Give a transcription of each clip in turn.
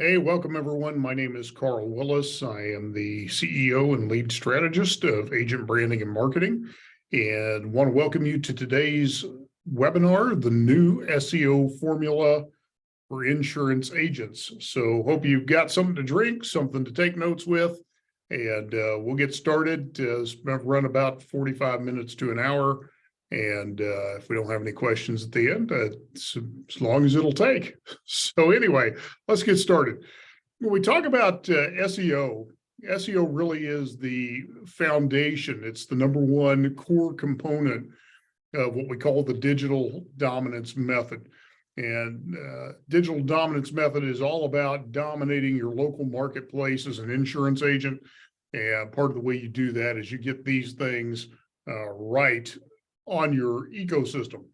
Hey, welcome everyone. My name is Carl Willis. I am the CEO and lead strategist of Agent Branding and Marketing, and want to welcome you to today's webinar, the new SEO formula for insurance agents. So hope you've got something to drink, something to take notes with, and we'll get started. Run about 45 minutes to an hour. And if we don't have any questions at the end, it's as long as it'll take. So anyway, let's get started. When we talk about SEO, SEO really is the foundation. It's the number one core component of what we call the digital dominance method. And digital dominance method is all about dominating your local marketplace as an insurance agent. And part of the way you do that is you get these things right on your ecosystem.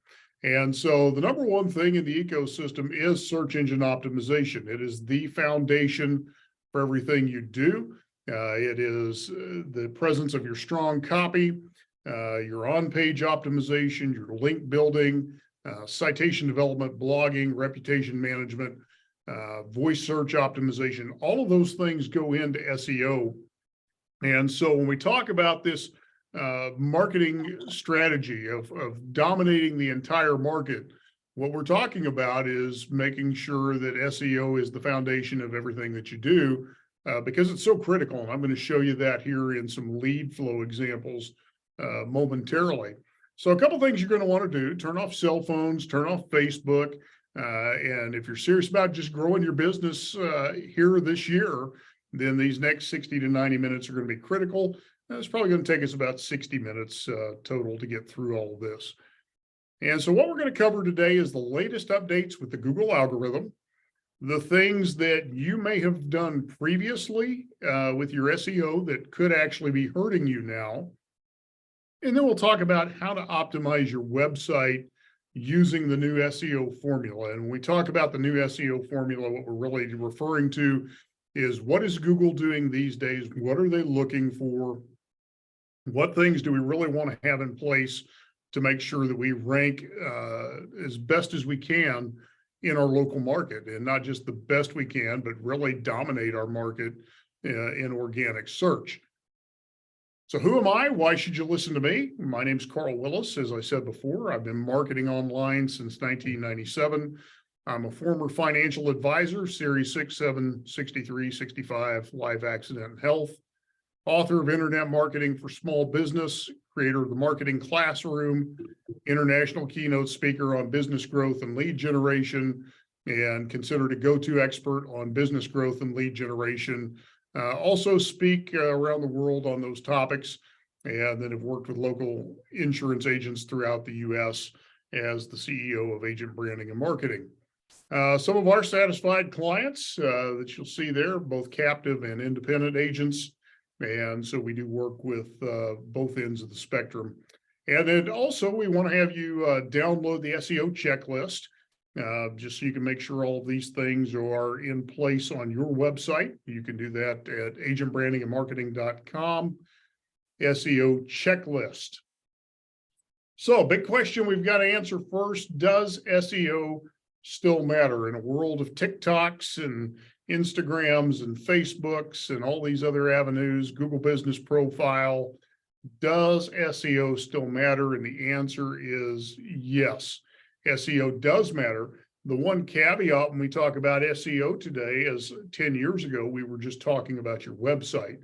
And so the number one thing in the ecosystem is search engine optimization. It is the foundation for everything you do. It is the presence of your strong copy, your on-page optimization, your link building, citation development, blogging, reputation management, voice search optimization. All of those things go into SEO. And so when we talk about this marketing strategy of dominating the entire market, what we're talking about is making sure that SEO is the foundation of everything that you do, because it's so critical. And I'm going to show you that here in some lead flow examples momentarily. So a couple of things you're going to want to do: turn off cell phones, turn off Facebook. And if you're serious about just growing your business here this year, then these next 60 to 90 minutes are going to be critical. It's probably going to take us about 60 minutes total to get through all of this. And so what we're going to cover today is the latest updates with the Google algorithm, the things that you may have done previously with your SEO that could actually be hurting you now. And then we'll talk about how to optimize your website using the new SEO formula. And when we talk about the new SEO formula, what we're really referring to is, what is Google doing these days? What are they looking for? What things do we really want to have in place to make sure that we rank as best as we can in our local market, and not just the best we can, but really dominate our market in organic search? So who am I? Why should you listen to me? My name is Carl Willis. As I said before, I've been marketing online since 1997. I'm a former financial advisor, Series 6, 7, 63, 65, life, accident, and health. Author of Internet Marketing for Small Business, creator of the Marketing Classroom, international keynote speaker on business growth and lead generation, and considered a go-to expert on business growth and lead generation. Also speak around the world on those topics, and then have worked with local insurance agents throughout the U.S. as the CEO of Agent Branding and Marketing. Some of our satisfied clients that you'll see there, both captive and independent agents. And so we do work with both ends of the spectrum. And then also we want to have you download the SEO checklist, just so you can make sure all of these things are in place on your website. You can do that at agentbrandingandmarketing.com, SEO checklist. So big question we've got to answer first: does SEO still matter in a world of TikToks and Instagrams and Facebooks and all these other avenues, Google Business Profile? Does SEO still matter? And the answer is yes, SEO does matter. The one caveat when we talk about SEO today is 10 years ago, we were just talking about your website.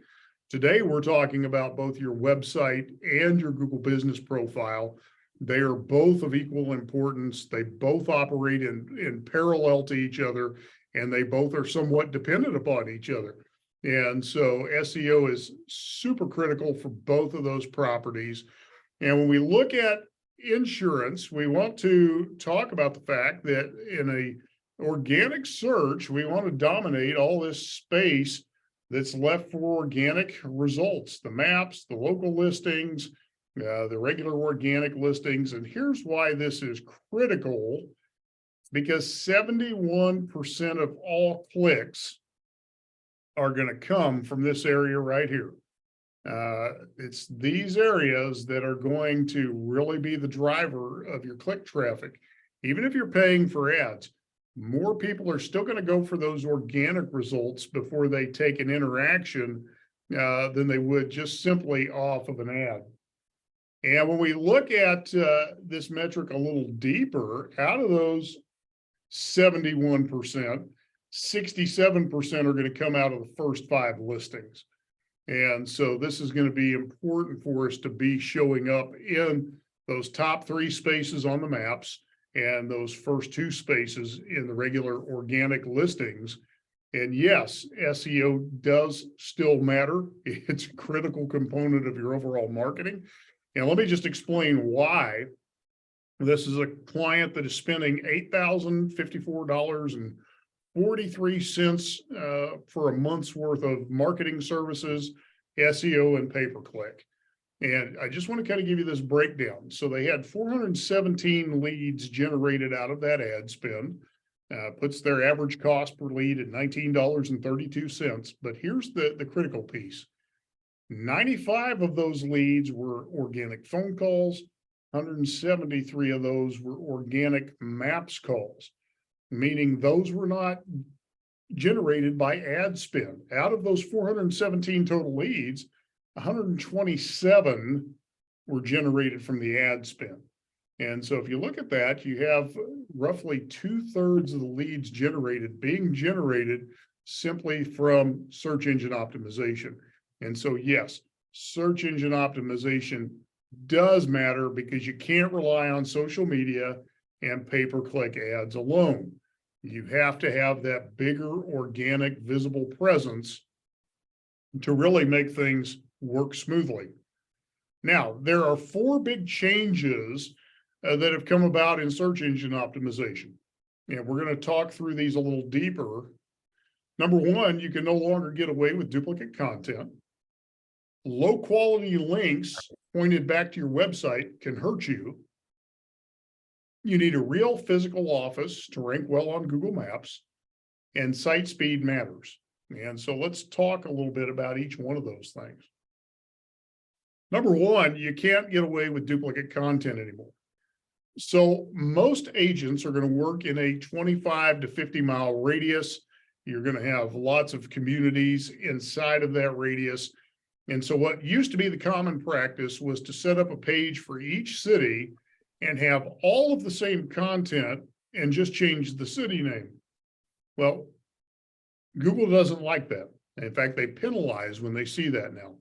Today, we're talking about both your website and your Google Business Profile. They are both of equal importance. They both operate in parallel to each other, and they both are somewhat dependent upon each other. And so SEO is super critical for both of those properties. And when we look at insurance, we want to talk about the fact that in a organic search, we want to dominate all this space that's left for organic results: the maps, the local listings, the regular organic listings. And here's why this is critical: because 71% of all clicks are going to come from this area right here. It's these areas that are going to really be the driver of your click traffic. Even if you're paying for ads, more people are still going to go for those organic results before they take an interaction than they would just simply off of an ad. And when we look at this metric a little deeper, out of those 71%, 67% are going to come out of the first 5 listings. And so this is going to be important for us to be showing up in those top 3 spaces on the maps and those first 2 spaces in the regular organic listings. And yes, SEO does still matter. It's a critical component of your overall marketing. And let me just explain why. This is a client that is spending $8,054.43 for a month's worth of marketing services, SEO, and pay-per-click. And I just want to kind of give you this breakdown. So they had 417 leads generated out of that ad spend, puts their average cost per lead at $19.32. But here's the critical piece. 95 of those leads were organic phone calls. 173 of those were organic maps calls, meaning those were not generated by ad spend. Out of those 417 total leads, 127 were generated from the ad spend. And so if you look at that, you have roughly 2/3 of the leads being generated simply from search engine optimization. And so, yes, search engine optimization does matter because you can't rely on social media and pay-per-click ads alone. You have to have that bigger organic visible presence to really make things work smoothly. Now, there are 4 big changes that have come about in search engine optimization. And we're going to talk through these a little deeper. Number 1, you can no longer get away with duplicate content. Low quality links pointed back to your website can hurt you. You need a real physical office to rank well on Google Maps, and site speed matters. And so let's talk a little bit about each one of those things. Number 1, you can't get away with duplicate content anymore. So most agents are going to work in a 25 to 50 mile radius. You're going to have lots of communities inside of that radius. And so what used to be the common practice was to set up a page for each city and have all of the same content and just change the city name. Well, Google doesn't like that. In fact, they penalize when they see that now.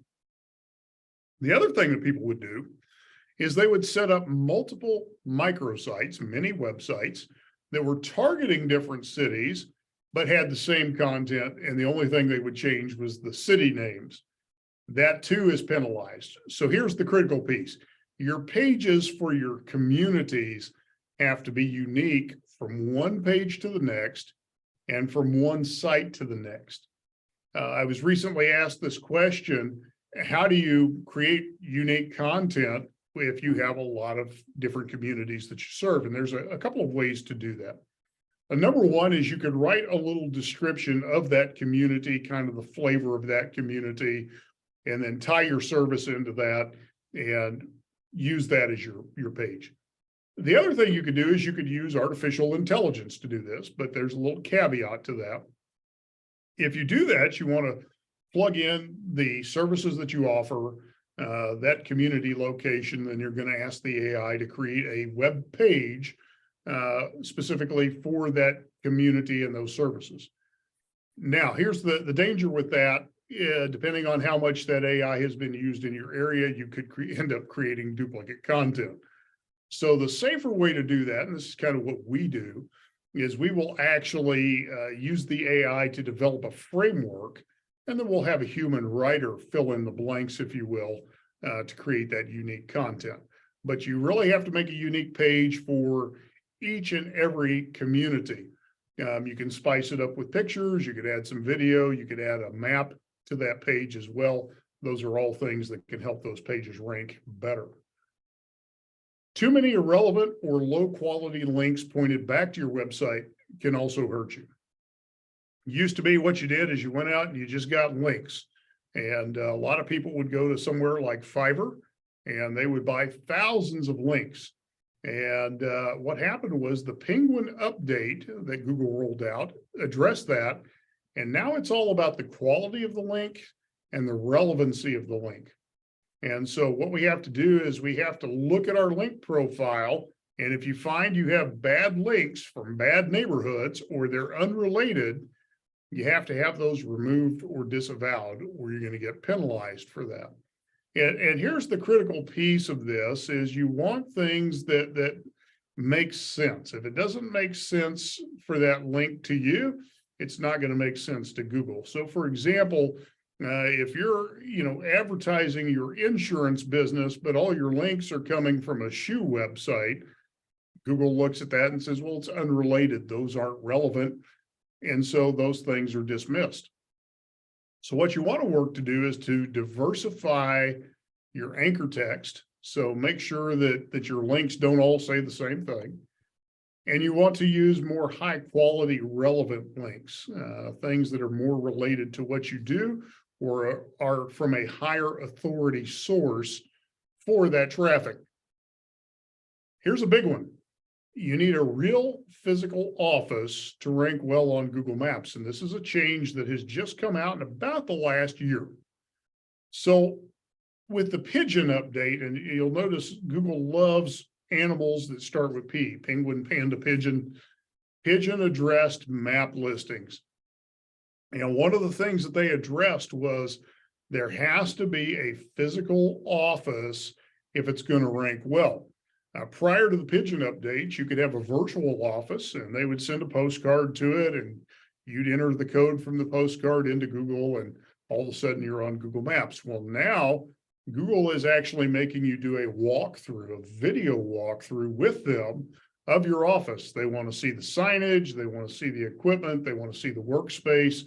The other thing that people would do is they would set up multiple microsites, mini websites that were targeting different cities, but had the same content. And the only thing they would change was the city names. That too is penalized. So here's the critical piece. Your pages for your communities have to be unique from one page to the next and from one site to the next. I was recently asked this question: how do you create unique content if you have a lot of different communities that you serve? And there's a couple of ways to do that. Number 1 is you could write a little description of that community, kind of the flavor of that community, and then tie your service into that and use that as your page. The other thing you could do is you could use artificial intelligence to do this, but there's a little caveat to that. If you do that, you want to plug in the services that you offer, that community location, then you're going to ask the AI to create a web page specifically for that community and those services. Now, here's the danger with that. Depending on how much that AI has been used in your area, you could end up creating duplicate content. So the safer way to do that, and this is kind of what we do, is we will actually use the AI to develop a framework, and then we'll have a human writer fill in the blanks, if you will, to create that unique content. But you really have to make a unique page for each and every community. You can spice it up with pictures, you could add some video, you could add a map to that page as well. Those are all things that can help those pages rank better. Too many irrelevant or low quality links pointed back to your website can also hurt you. Used to be what you did is you went out and you just got links. And a lot of people would go to somewhere like Fiverr and they would buy thousands of links. And what happened was the Penguin update that Google rolled out addressed that. And now it's all about the quality of the link and the relevancy of the link. And so what we have to do is we have to look at our link profile. And if you find you have bad links from bad neighborhoods or they're unrelated, you have to have those removed or disavowed, or you're going to get penalized for that. And here's the critical piece of this is you want things that make sense. If it doesn't make sense for that link to you, it's not going to make sense to Google. So for example, if you're, advertising your insurance business, but all your links are coming from a shoe website, Google looks at that and says, well, it's unrelated. Those aren't relevant. And so those things are dismissed. So what you want to work to do is to diversify your anchor text. So make sure that your links don't all say the same thing. And you want to use more high quality relevant links, things that are more related to what you do or are from a higher authority source for that traffic. Here's a big one. You need a real physical office to rank well on Google Maps. And this is a change that has just come out in about the last year. So with the pigeon update, and you'll notice Google loves animals that start with P, penguin, panda, pigeon addressed map listings. And one of the things that they addressed was there has to be a physical office if it's going to rank well. Prior to the pigeon update, you could have a virtual office and they would send a postcard to it and you'd enter the code from the postcard into Google and all of a sudden you're on Google Maps. Well, now Google is actually making you do a walkthrough, a video walkthrough with them of your office. They want to see the signage, they want to see the equipment, they want to see the workspace.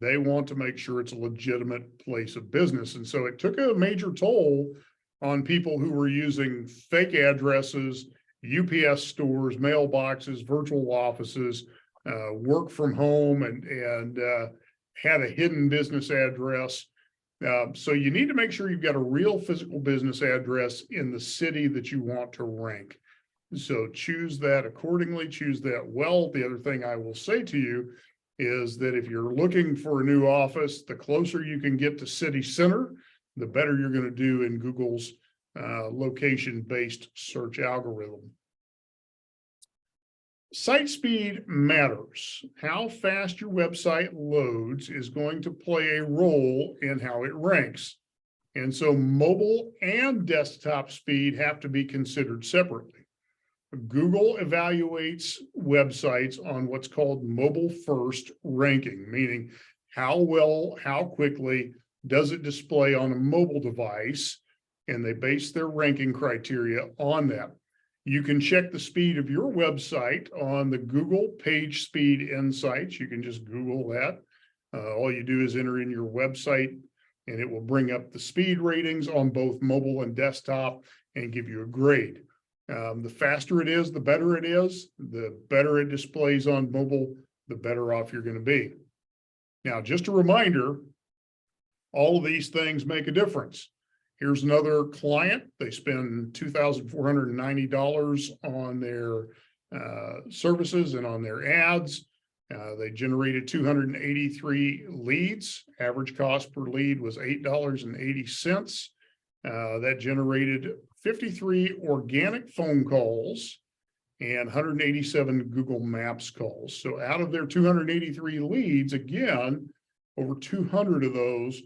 They want to make sure it's a legitimate place of business. And so it took a major toll on people who were using fake addresses, UPS stores, mailboxes, virtual offices, work from home, and had a hidden business address. So you need to make sure you've got a real physical business address in the city that you want to rank. So choose that accordingly, choose that well. The other thing I will say to you is that if you're looking for a new office, the closer you can get to city center, the better you're going to do in Google's location-based search algorithm. Site speed matters. How fast your website loads is going to play a role in how it ranks. And so mobile and desktop speed have to be considered separately. Google evaluates websites on what's called mobile first ranking, meaning how quickly does it display on a mobile device, and they base their ranking criteria on that. You can check the speed of your website on the Google Page Speed Insights. You can just Google that. All you do is enter in your website and it will bring up the speed ratings on both mobile and desktop and give you a grade. The faster it is, the better it is. The better it displays on mobile, the better off you're going to be. Now, just a reminder, all of these things make a difference. Here's another client. They spend $2,490 on their services and on their ads. They generated 283 leads. Average cost per lead was $8.80. That generated 53 organic phone calls and 187 Google Maps calls. So out of their 283 leads, again, over 200 of those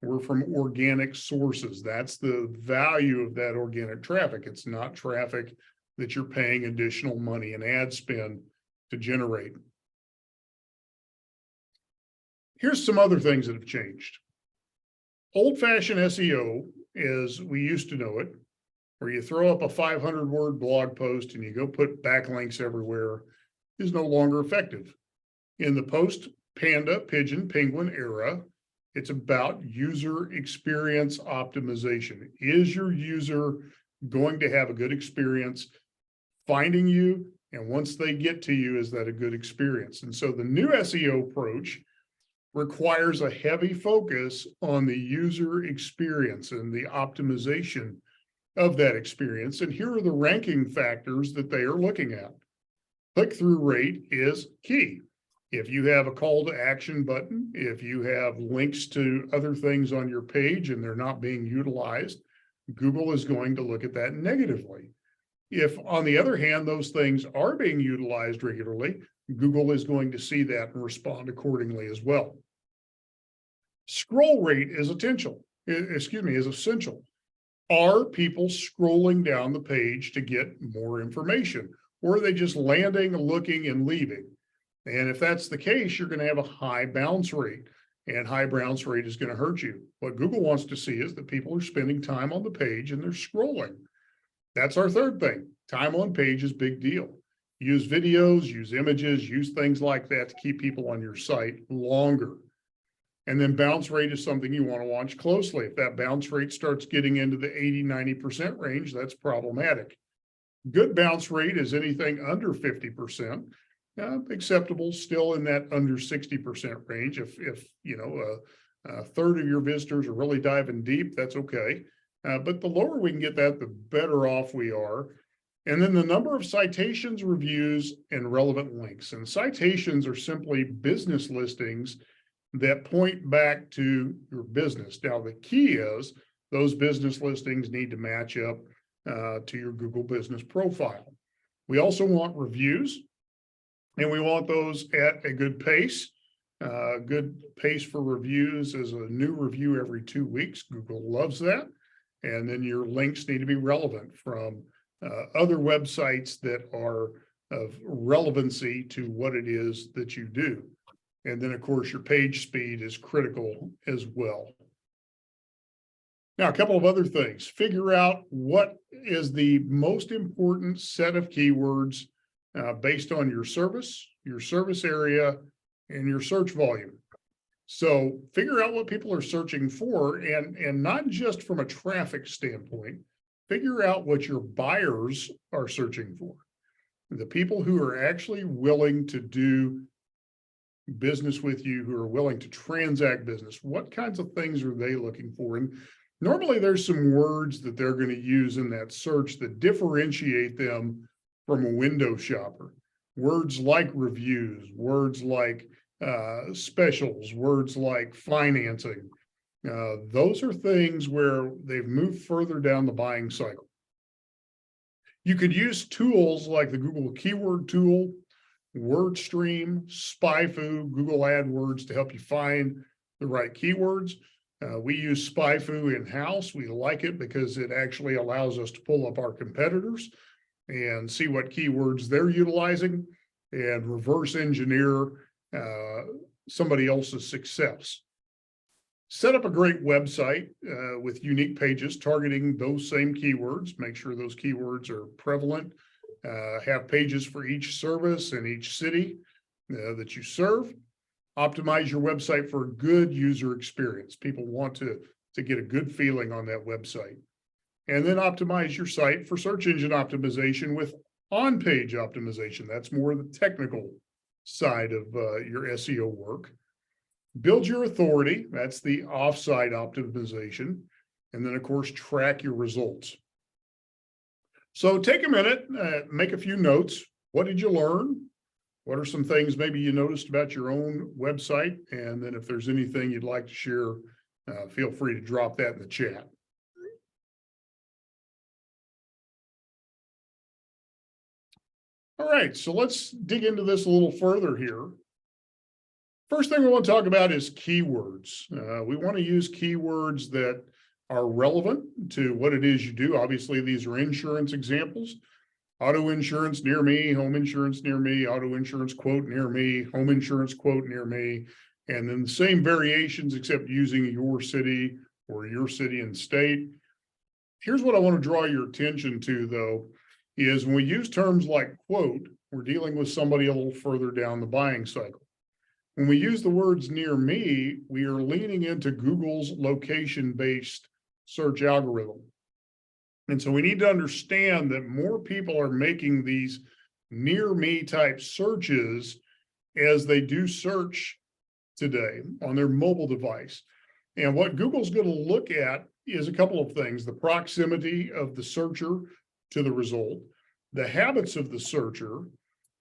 were from organic sources. That's the value of that organic traffic. It's not traffic that you're paying additional money and ad spend to generate. Here's some other things that have changed. Old-fashioned SEO, as we used to know it, where you throw up a 500-word blog post and you go put backlinks everywhere, is no longer effective. In the post-panda, pigeon, penguin era, it's about user experience optimization. Is your user going to have a good experience finding you? And once they get to you, is that a good experience? And so the new SEO approach requires a heavy focus on the user experience and the optimization of that experience. And here are the ranking factors that they are looking at. Click-through rate is key. If you have a call to action button, if you have links to other things on your page and they're not being utilized, Google is going to look at that negatively. If, on the other hand, those things are being utilized regularly, Google is going to see that and respond accordingly as well. Scroll rate is essential. Are people scrolling down the page to get more information, or are they just landing, looking, and leaving? And if that's the case, you're going to have a high bounce rate, and high bounce rate is going to hurt you. What Google wants to see is that people are spending time on the page and they're scrolling. That's our third thing. Time on page is a big deal. Use videos, use images, use things like that to keep people on your site longer. And then bounce rate is something you want to watch closely. If that bounce rate starts getting into the 80-90% range, that's problematic. Good bounce rate is anything under 50%. Acceptable, still in that under 60% range. If a third of your visitors are really diving deep, that's okay. But the lower we can get that, the better off we are. And then the number of citations, reviews, and relevant links. And citations are simply business listings that point back to your business. Now, the key is those business listings need to match up to your Google business profile. We also want reviews, and we want those at a good pace. Good pace for reviews is a new review every 2 weeks. Google loves that. And then your links need to be relevant from other websites that are of relevancy to what it is that you do. And then, of course, your page speed is critical as well. Now, a couple of other things. Figure out what is the most important set of keywords based on your service area, and your search volume. So figure out what people are searching for, and not just from a traffic standpoint. Figure out what your buyers are searching for. The people who are actually willing to do business with you, who are willing to transact business, what kinds of things are they looking for? And normally there's some words that they're going to use in that search that differentiate them from a window shopper. Words like reviews, words like specials, words like financing. Those are things where they've moved further down the buying cycle. You could use tools like the Google Keyword Tool, WordStream, SpyFu, Google AdWords to help you find the right keywords. We use SpyFu in-house. We like it because it actually allows us to pull up our competitors and see what keywords they're utilizing and reverse engineer somebody else's success. Set up a great website with unique pages targeting those same keywords. Make sure those keywords are prevalent. Have pages for each service in each city that you serve. Optimize your website for a good user experience. People want to get a good feeling on that website. And then optimize your site for search engine optimization with on-page optimization. That's more the technical side of your SEO work. Build your authority. That's the off-site optimization. And then, of course, track your results. So take a minute, make a few notes. What did you learn? What are some things maybe you noticed about your own website? And then if there's anything you'd like to share, feel free to drop that in the chat. All right, so let's dig into this a little further here. First thing we want to talk about is keywords. We want to use keywords that are relevant to what it is you do. Obviously, these are insurance examples. Auto insurance near me, home insurance near me, auto insurance quote near me, home insurance quote near me, and then the same variations except using your city or your city and state. Here's what I want to draw your attention to, though, is when we use terms like quote, we're dealing with somebody a little further down the buying cycle. When we use the words near me, we are leaning into Google's location-based search algorithm. And so we need to understand that more people are making these near me type searches as they do search today on their mobile device. And what Google's going to look at is a couple of things: the proximity of the searcher to the result, the habits of the searcher,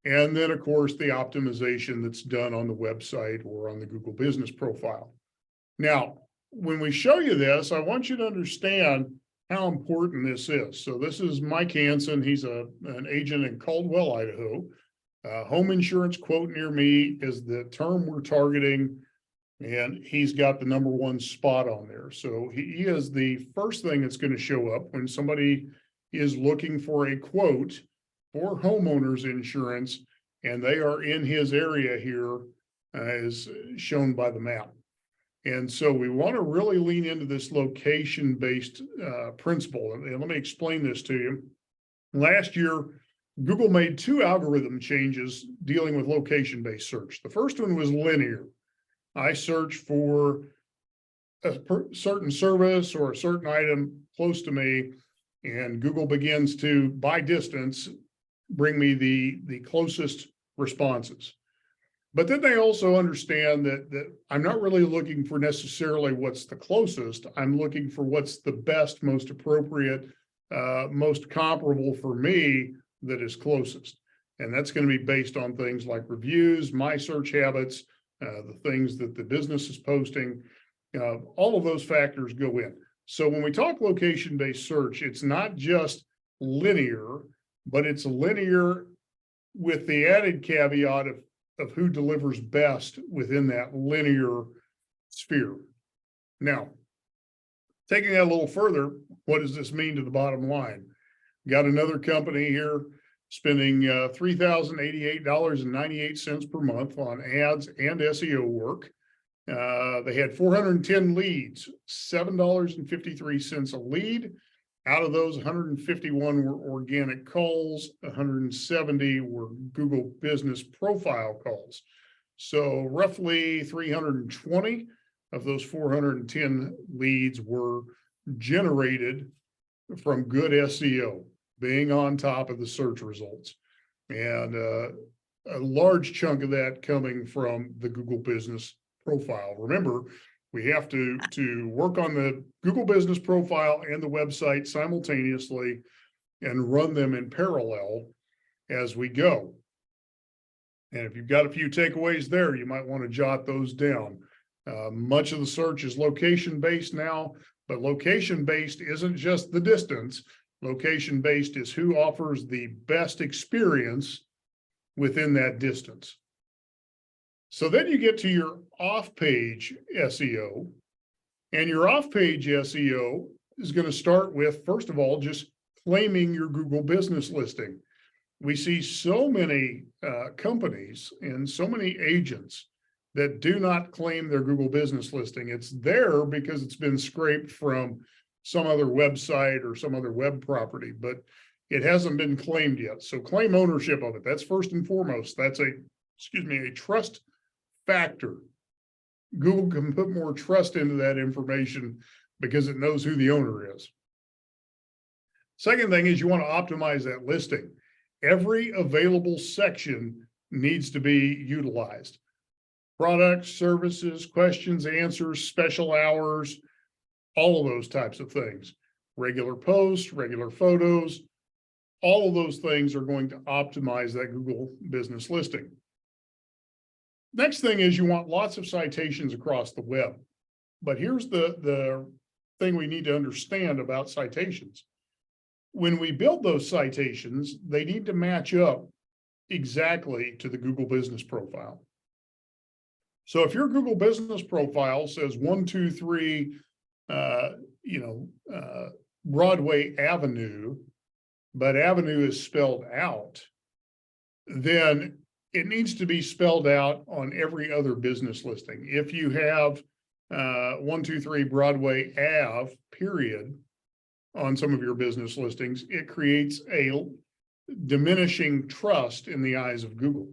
and then, of course, the optimization that's done on the website or on the Google Business Profile. Now, when we show you this, I want you to understand how important this is. So this is Mike Hansen. He's an agent in Caldwell, Idaho. Home insurance quote near me is the term we're targeting, and he's got the #1 spot on there. So he is the first thing that's going to show up when somebody is looking for a quote for homeowners insurance, and they are in his area here, as shown by the map. And so we want to really lean into this location-based principle. And let me explain this to you. Last year, Google made 2 algorithm changes dealing with location-based search. The first one was linear. I search for a certain service or a certain item close to me, and Google begins to, by distance, bring me the closest responses. But then they also understand that I'm not really looking for necessarily what's the closest. I'm looking for what's the best, most appropriate, most comparable for me that is closest. And that's going to be based on things like reviews, my search habits, the things that the business is posting. All of those factors go in. So when we talk location-based search, it's not just linear, but it's linear with the added caveat of who delivers best within that linear sphere. Now, taking that a little further, what does this mean to the bottom line? Got another company here spending $3,088.98 per month on ads and SEO work. They had 410 leads, $7.53 a lead. Out of those, 151 were organic calls, 170 were Google Business Profile calls. So roughly 320 of those 410 leads were generated from good SEO, being on top of the search results. And a large chunk of that coming from the Google Business Profile. Remember, we have to work on the Google Business Profile and the website simultaneously and run them in parallel as we go. And if you've got a few takeaways there, you might want to jot those down. Much of the search is location-based now, but location-based isn't just the distance. Location-based is who offers the best experience within that distance. So then you get to your off-page SEO, and your off-page SEO is going to start with, first of all, just claiming your Google business listing. We see so many companies and so many agents that do not claim their Google business listing. It's there because it's been scraped from some other website or some other web property, but it hasn't been claimed yet. So claim ownership of it. That's first and foremost. That's a trust factor. Google can put more trust into that information because it knows who the owner is. Second thing is you want to optimize that listing. Every available section needs to be utilized. Products, services, questions, answers, special hours, all of those types of things. Regular posts, regular photos, all of those things are going to optimize that Google business listing. Next thing is you want lots of citations across the web. But here's the thing we need to understand about citations. When we build those citations, they need to match up exactly to the Google Business Profile. So if your Google Business Profile says 123, Broadway Avenue, but Avenue is spelled out, then it needs to be spelled out on every other business listing. If you have 123 Broadway Ave, period, on some of your business listings, it creates a diminishing trust in the eyes of Google.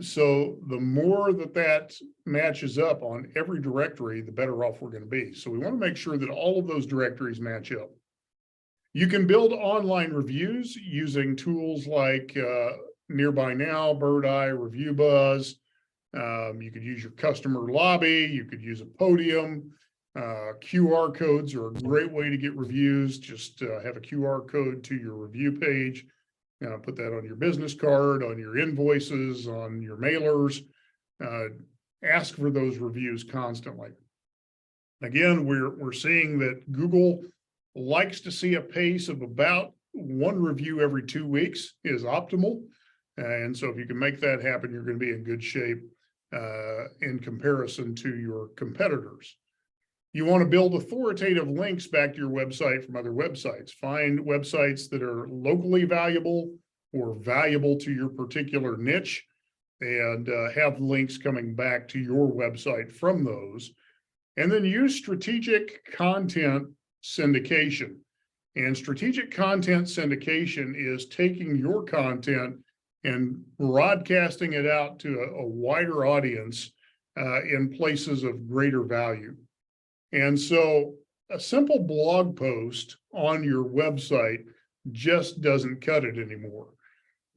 So the more that matches up on every directory, the better off we're going to be. So we want to make sure that all of those directories match up. You can build online reviews using tools like Nearby Now, Bird Eye, Review Buzz. You could use your customer lobby. You could use a Podium. QR codes are a great way to get reviews. Just have a QR code to your review page. Put that on your business card, on your invoices, on your mailers. Ask for those reviews constantly. Again, we're seeing that Google likes to see a pace of about one review every 2 weeks is optimal. And so if you can make that happen, you're going to be in good shape in comparison to your competitors. You want to build authoritative links back to your website from other websites. Find websites that are locally valuable or valuable to your particular niche, and have links coming back to your website from those. And then use strategic content syndication. And strategic content syndication is taking your content and broadcasting it out to a wider audience in places of greater value. And so a simple blog post on your website just doesn't cut it anymore.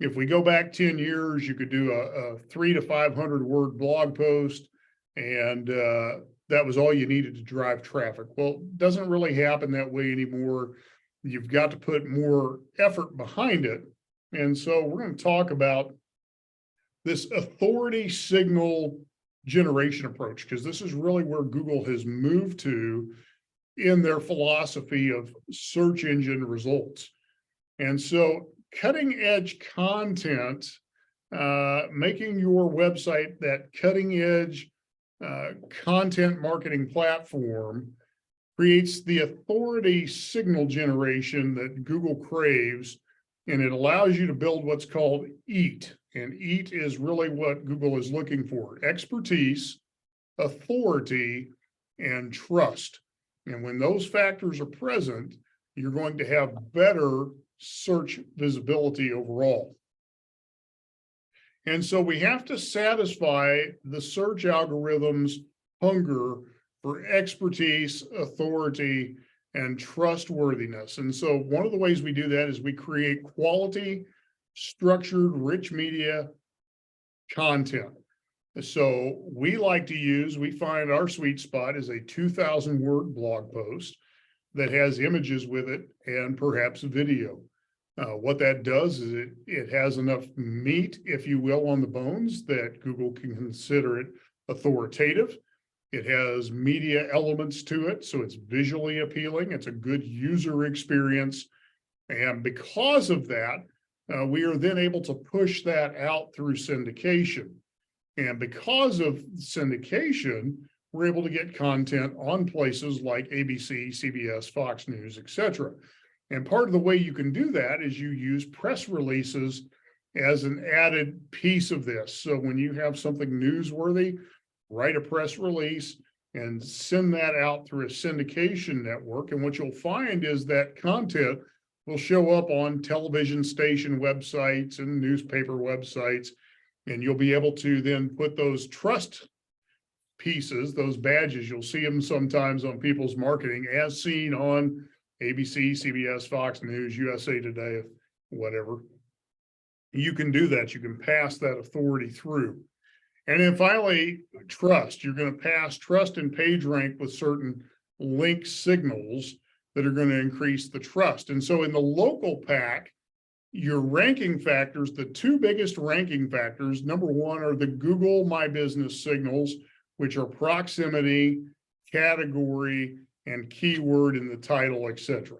If we go back 10 years, you could do a 300 to 500 word blog post, and that was all you needed to drive traffic. Well, it doesn't really happen that way anymore. You've got to put more effort behind it. And so we're going to talk about this authority signal generation approach, because this is really where Google has moved to in their philosophy of search engine results. And so cutting edge content, making your website that cutting edge content marketing platform creates the authority signal generation that Google craves, and it allows you to build what's called EAT. And EAT is really what Google is looking for: expertise, authority, and trust. And when those factors are present, you're going to have better search visibility overall. And so we have to satisfy the search algorithm's hunger for expertise, authority, and trustworthiness. And so one of the ways we do that is we create quality, structured, rich media content. So we find our sweet spot is a 2,000 word blog post that has images with it and perhaps video. What that does is it has enough meat, if you will, on the bones that Google can consider it authoritative. It has media elements to it, so it's visually appealing. It's a good user experience. And because of that, we are then able to push that out through syndication. And because of syndication, we're able to get content on places like ABC, CBS, Fox News, etc. And part of the way you can do that is you use press releases as an added piece of this. So when you have something newsworthy, write a press release and send that out through a syndication network. And what you'll find is that content will show up on television station websites and newspaper websites. And you'll be able to then put those trust pieces, those badges, you'll see them sometimes on people's marketing as seen on ABC, CBS, Fox News, USA Today, whatever. You can do that. You can pass that authority through. And then finally, trust. You're going to pass trust and page rank with certain link signals that are going to increase the trust. And so in the local pack, your ranking factors, the two biggest ranking factors, number one are the Google My Business signals, which are proximity, category, and keyword in the title, etc.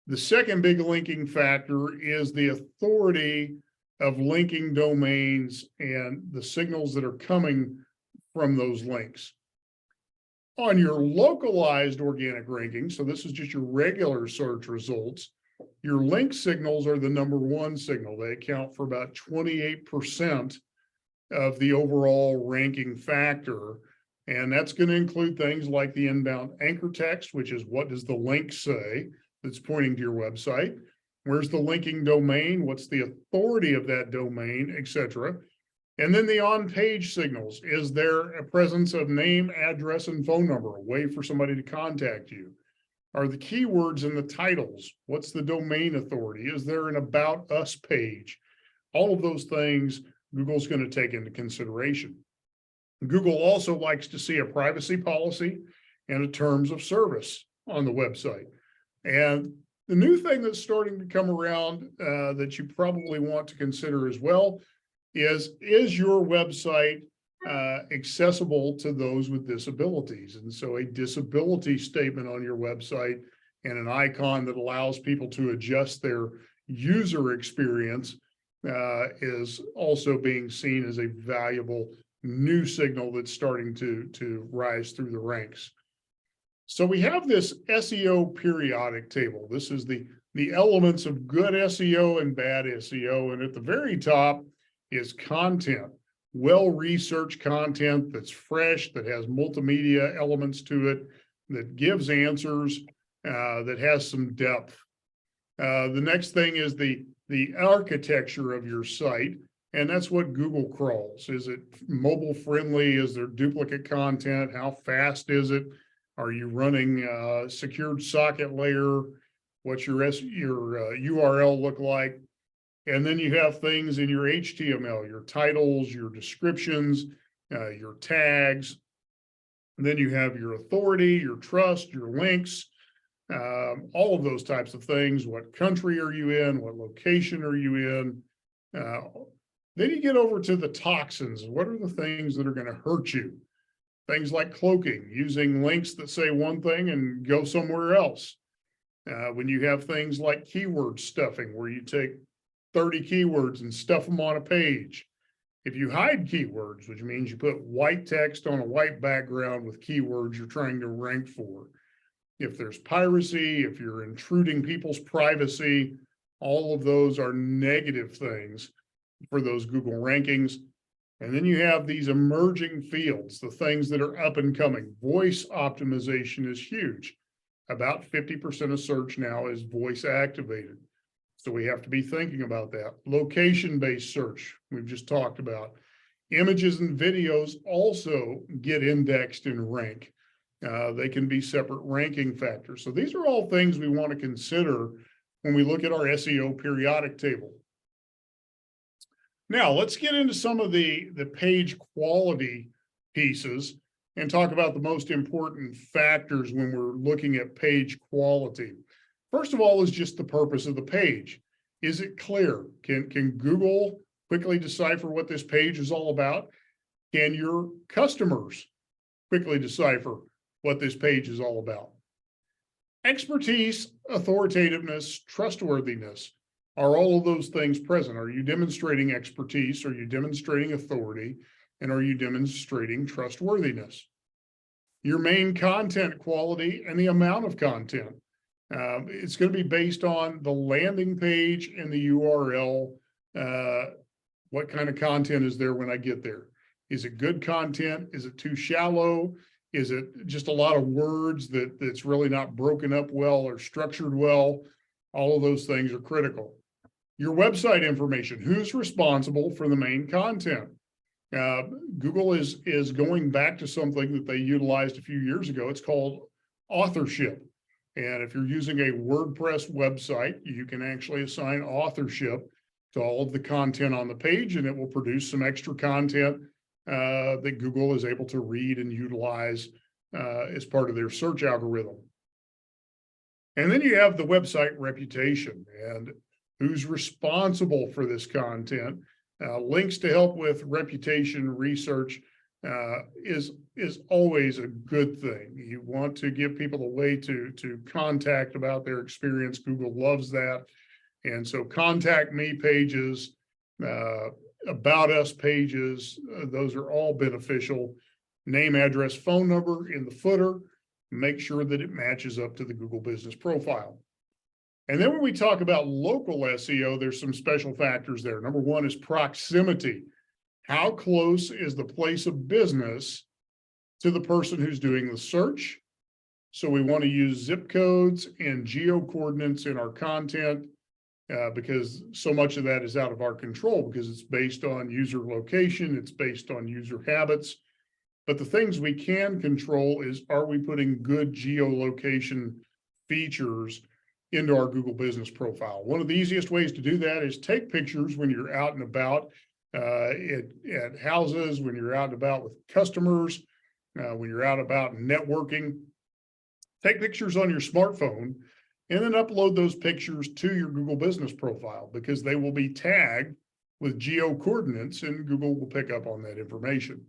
The second big linking factor is the authority of linking domains and the signals that are coming from those links. On your localized organic ranking, so this is just your regular search results, your link signals are the number one signal. They account for about 28% of the overall ranking factor. And that's going to include things like the inbound anchor text, which is what does the link say that's pointing to your website? Where's the linking domain? What's the authority of that domain, etc. And then the on-page signals. Is there a presence of name, address, and phone number, a way for somebody to contact you? Are the keywords in the titles? What's the domain authority? Is there an About Us page? All of those things Google's going to take into consideration. Google also likes to see a privacy policy and a terms of service on the website. And the new thing that's starting to come around that you probably want to consider as well is your website accessible to those with disabilities? And so a disability statement on your website and an icon that allows people to adjust their user experience is also being seen as a valuable new signal that's starting to rise through the ranks. So we have this SEO periodic table. This is the elements of good SEO and bad SEO. And at the very top is content, well-researched content that's fresh, that has multimedia elements to it, that gives answers, that has some depth. The next thing is the architecture of your site. And that's what Google crawls. Is it mobile friendly? Is there duplicate content? How fast is it? Are you running a secured socket layer? What's your URL look like? And then you have things in your HTML, your titles, your descriptions, your tags. And then you have your authority, your trust, your links, all of those types of things. What country are you in? What location are you in? Then you get over to the toxins. What are the things that are going to hurt you? Things like cloaking, using links that say one thing and go somewhere else. When you have things like keyword stuffing, where you take 30 keywords and stuff them on a page. If you hide keywords, which means you put white text on a white background with keywords you're trying to rank for. If there's piracy, if you're intruding people's privacy, all of those are negative things for those Google rankings. And then you have these emerging fields, the things that are up and coming. Voice optimization is huge. About 50% of search now is voice activated. So we have to be thinking about that. Location-based search, we've just talked about. Images and videos also get indexed and rank. They can be separate ranking factors. So these are all things we want to consider when we look at our SEO periodic table. Now, let's get into some of the page quality pieces and talk about the most important factors when we're looking at page quality. First of all is just the purpose of the page. Is it clear? Can Google quickly decipher what this page is all about? Can your customers quickly decipher what this page is all about? Expertise, authoritativeness, trustworthiness. Are all of those things present? Are you demonstrating expertise? Are you demonstrating authority? And are you demonstrating trustworthiness? Your main content quality and the amount of content. It's going to be based on the landing page and the URL. What kind of content is there when I get there? Is it good content? Is it too shallow? Is it just a lot of words that's really not broken up well or structured well? All of those things are critical. Your website information, who's responsible for the main content? Google is going back to something that they utilized a few years ago. It's called authorship. And if you're using a WordPress website, you can actually assign authorship to all of the content on the page, and it will produce some extra content that Google is able to read and utilize as part of their search algorithm. And then you have the website reputation and who's responsible for this content. Links to help with reputation research is always a good thing. You want to give people a way to contact about their experience. Google loves that. And so contact me pages, about us pages, those are all beneficial. Name, address, phone number in the footer. Make sure that it matches up to the Google Business Profile. And then when we talk about local SEO, there's some special factors there. Number one is proximity. How close is the place of business to the person who's doing the search? So we want to use zip codes and geo coordinates in our content because so much of that is out of our control because it's based on user location, it's based on user habits. But the things we can control is, are we putting good geolocation features into our Google Business Profile? One of the easiest ways to do that is take pictures when you're out and about at houses, when you're out and about with customers, when you're out about networking. Take pictures on your smartphone and then upload those pictures to your Google business profile, because they will be tagged with geo coordinates and Google will pick up on that information.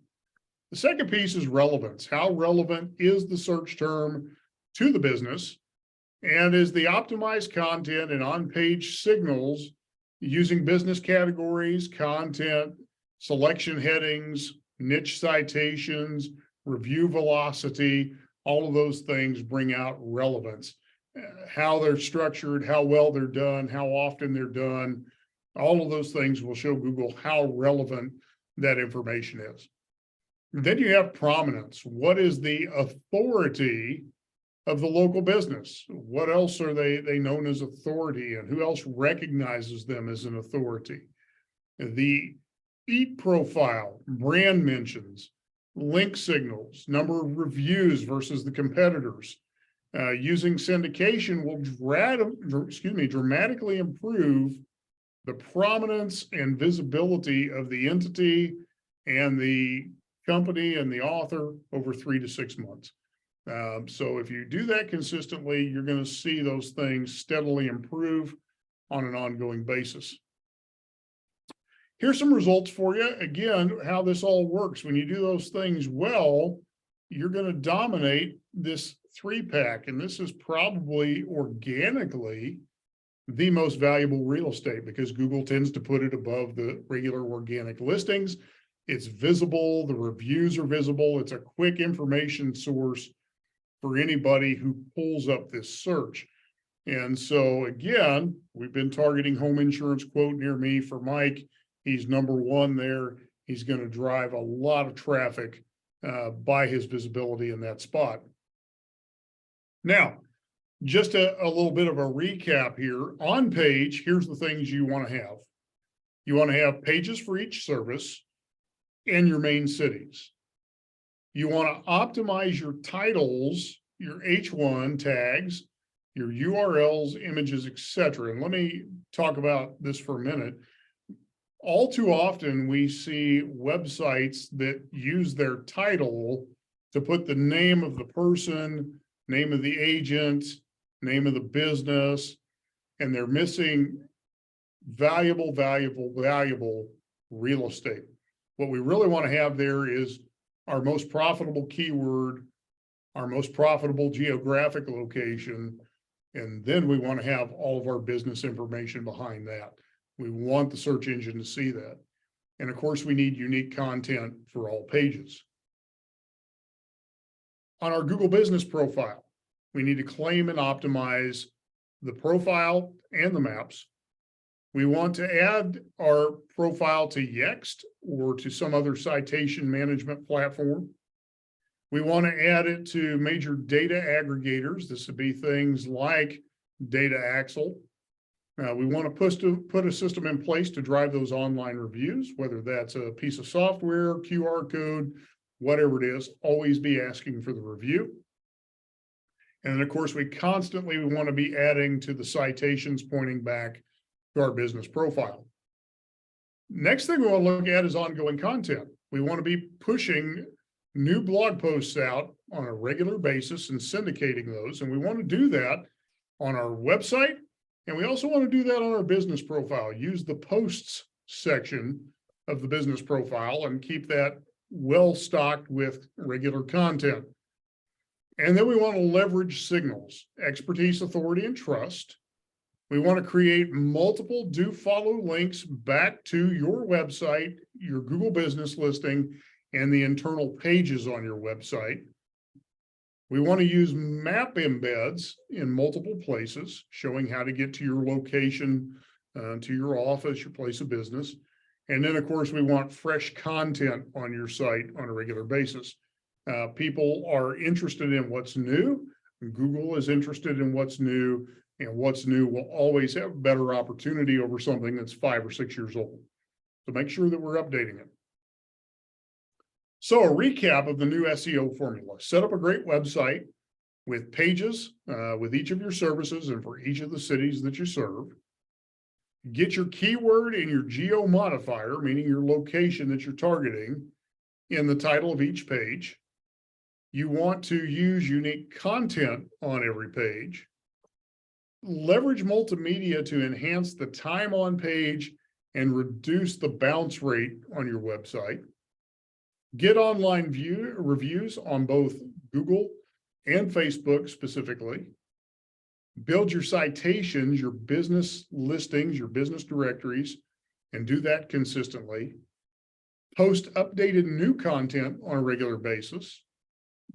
The second piece is relevance. How relevant is the search term to the business? And is the optimized content and on-page signals using business categories, content, selection headings, niche citations, review velocity, all of those things bring out relevance. How they're structured, how well they're done, how often they're done, all of those things will show Google how relevant that information is. Then you have prominence. What is the authority of the local business? What else are they known as authority, and who else recognizes them as an authority? The EAT profile, brand mentions, link signals, number of reviews versus the competitors. Using syndication will dramatically improve the prominence and visibility of the entity and the company and the author over 3 to 6 months. So if you do that consistently, you're going to see those things steadily improve on an ongoing basis. Here's some results for you. Again, how this all works. When you do those things well, you're going to dominate this 3-pack, and this is probably organically the most valuable real estate, because Google tends to put it above the regular organic listings. It's visible, the reviews are visible, it's a quick information source for anybody who pulls up this search. And so again, we've been targeting home insurance quote near me for Mike. He's number 1 there. He's going to drive a lot of traffic by his visibility in that spot. Now, just a little bit of a recap here. On page, here's the things you want to have. You want to have pages for each service and your main cities. You want to optimize your titles, your H1 tags, your URLs, images, etc. And let me talk about this for a minute. All too often, we see websites that use their title to put the name of the person, name of the agent, name of the business, and they're missing valuable real estate. What we really want to have there is our most profitable keyword, our most profitable geographic location, and then we want to have all of our business information behind that. We want the search engine to see that. And of course, we need unique content for all pages. On our Google business profile, we need to claim and optimize the profile and the maps. We want to add our profile to Yext or to some other citation management platform. We want to add it to major data aggregators. This would be things like Data Axle. We want to put a system in place to drive those online reviews, whether that's a piece of software, QR code, whatever it is, always be asking for the review. And then, of course, we constantly want to be adding to the citations pointing back to our business profile. Next thing we want to look at is ongoing content. We want to be pushing new blog posts out on a regular basis and syndicating those. And we want to do that on our website. And we also want to do that on our business profile. Use the posts section of the business profile and keep that well stocked with regular content. And then we want to leverage signals, expertise, authority, and trust. We want to create multiple do follow links back to your website, your Google business listing, and the internal pages on your website. We want to use map embeds in multiple places, showing how to get to your location, to your office, your place of business. And then, of course, we want fresh content on your site on a regular basis. People are interested in what's new. Google is interested in what's new, and what's new will always have better opportunity over something that's 5 or 6 years old. So make sure that we're updating it. So a recap of the new SEO formula: set up a great website with pages with each of your services and for each of the cities that you serve. Get your keyword and your geo modifier, meaning your location that you're targeting, in the title of each page. You want to use unique content on every page. Leverage multimedia to enhance the time on page and reduce the bounce rate on your website. Get online reviews on both Google and Facebook specifically. Build your citations, your business listings, your business directories, and do that consistently. Post updated new content on a regular basis.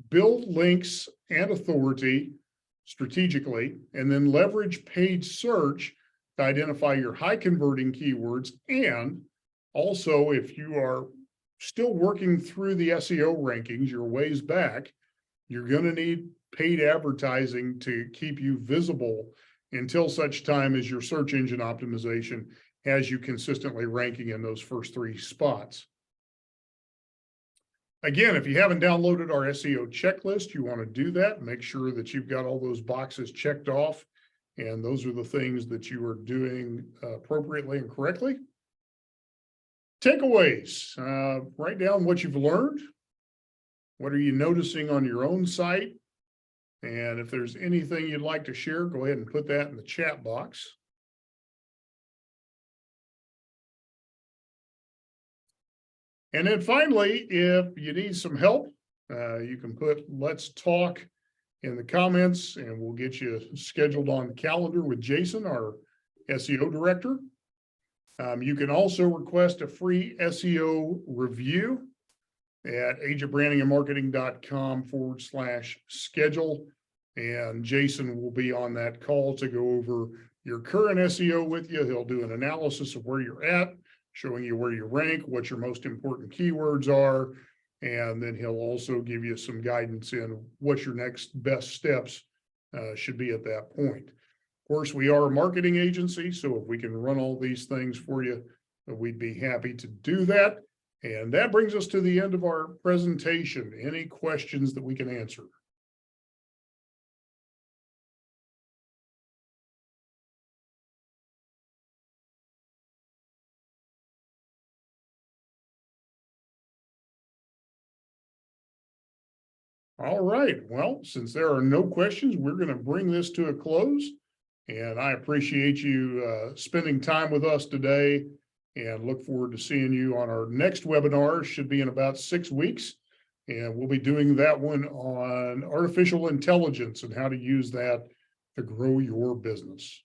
Build links and authority strategically, and then leverage page search to identify your high converting keywords. And also, if you are still working through the SEO rankings, you're ways back, you're going to need paid advertising to keep you visible until such time as your search engine optimization has you consistently ranking in those first 3 spots. Again, if you haven't downloaded our SEO checklist, you want to do that. Make sure that you've got all those boxes checked off, and those are the things that you are doing appropriately and correctly. Takeaways, write down what you've learned. What are you noticing on your own site? And if there's anything you'd like to share, go ahead and put that in the chat box. And then finally, if you need some help, you can put "let's talk" in the comments, and we'll get you scheduled on the calendar with Jason, our SEO director. You can also request a free SEO review at agentbrandingandmarketing.com/schedule. And Jason will be on that call to go over your current SEO with you. He'll do an analysis of where you're at, showing you where you rank, what your most important keywords are, and then he'll also give you some guidance in what your next best steps should be at that point. Of course, we are a marketing agency, so if we can run all these things for you, we'd be happy to do that. And that brings us to the end of our presentation. Any questions that we can answer? All right. Well, since there are no questions, we're going to bring this to a close. And I appreciate you spending time with us today, and look forward to seeing you on our next webinar. Should be in about 6 weeks. And we'll be doing that one on artificial intelligence and how to use that to grow your business.